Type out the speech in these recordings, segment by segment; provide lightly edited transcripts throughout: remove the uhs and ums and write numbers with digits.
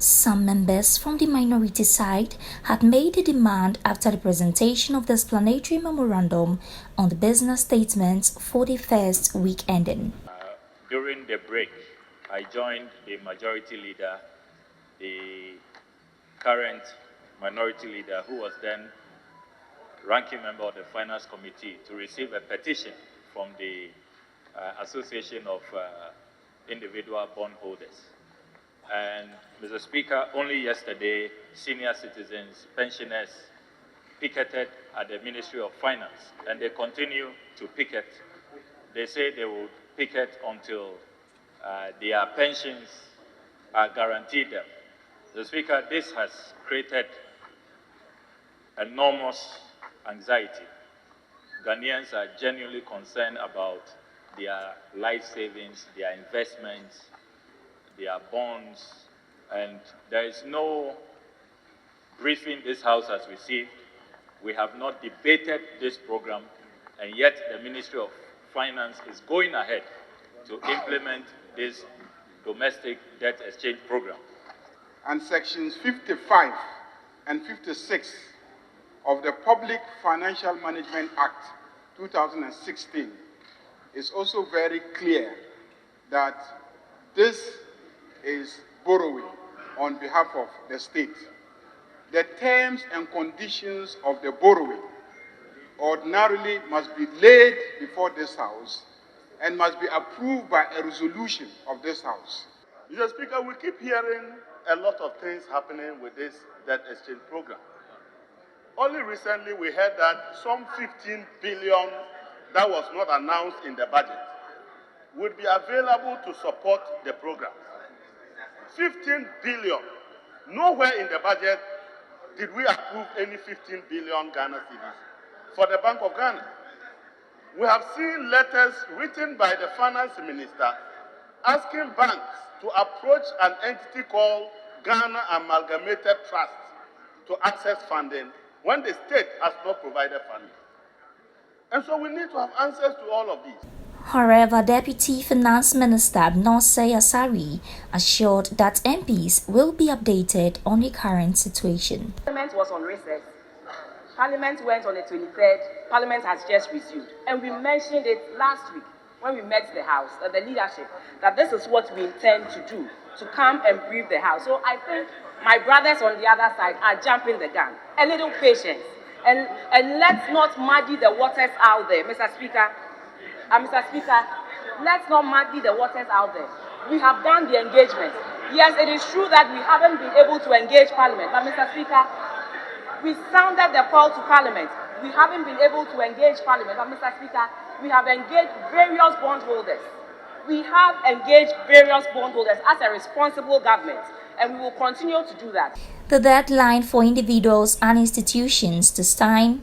Some members from the minority side had made a demand after the presentation of the explanatory memorandum on the business statements for the first week ending. During the break, I joined the majority leader, the current minority leader, who was then ranking member of the Finance Committee, to receive a petition from the Association of Individual Bondholders. And Mr. Speaker, only yesterday, senior citizens, pensioners, picketed at the Ministry of Finance, and they continue to picket. They say they will picket until their pensions are guaranteed them. Mr. Speaker, this has created enormous anxiety. Ghanaians are genuinely concerned about their life savings, their investments, their bonds, and there is no briefing this House has received. We have not debated this program, and yet the Ministry of Finance is going ahead to implement this domestic debt exchange program. And sections 55 and 56 of the Public Financial Management Act 2016 is also very clear that this is borrowing on behalf of the state. The terms and conditions of the borrowing ordinarily must be laid before this House and must be approved by a resolution of this House. Mr. Speaker, we keep hearing a lot of things happening with this debt exchange program. Only recently we heard that some 15 billion that was not announced in the budget would be available to support the program. 15 billion. Nowhere in the budget did we approve any 15 billion Ghana cedis for the Bank of Ghana. We have seen letters written by the Finance Minister asking banks to approach an entity called Ghana Amalgamated Trust to access funding when the state has not provided funding. And so we need to have answers to all of these. However, Deputy Finance Minister Nosei Asari assured that MPs will be updated on the current situation. Parliament was on recess. Parliament went on the 23rd. Parliament has just resumed. And we mentioned it last week when we met the House, the leadership, that this is what we intend to do, to come and brief the House. So I think my brothers on the other side are jumping the gun. A little patience. And let's not muddy the waters out there, Mr. Speaker. Mr. Speaker, let's not muddy the waters out there. We have done the engagement. Yes, it is true that we haven't been able to engage Parliament, but Mr. Speaker, we sounded the call to Parliament. We haven't been able to engage Parliament, but Mr. Speaker, we have engaged various bondholders. We have engaged various bondholders as a responsible government, and we will continue to do that. The deadline for individuals and institutions to sign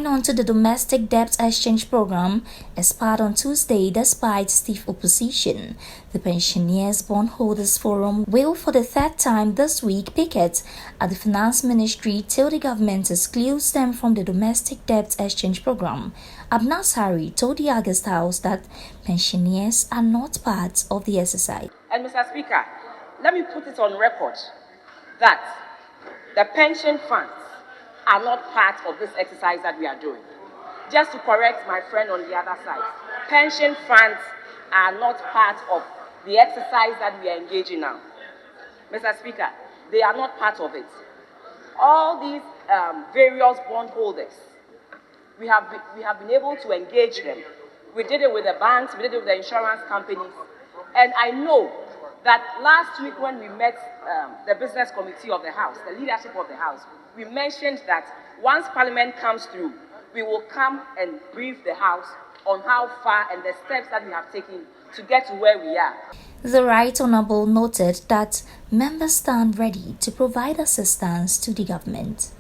on to the domestic debt exchange program expired on Tuesday despite stiff opposition. The Pensioners Bondholders Forum will for the third time this week picket at the Finance Ministry till the government excludes them from the domestic debt exchange program. Abnas Hari told the August House that pensioners are not part of the exercise. And Mr. Speaker, let me put it on record that the pension funds are not part of this exercise that we are doing. Just to correct my friend on the other side, pension funds are not part of the exercise that we are engaging now. Mr. Speaker, they are not part of it. All these various bondholders, we have been able to engage them. We did it with the banks, we did it with the insurance companies, and I know that last week when we met the business committee of the House, the leadership of the House, we mentioned that once Parliament comes through, we will come and brief the House on how far and the steps that we have taken to get to where we are. The Right Honourable noted that members stand ready to provide assistance to the government.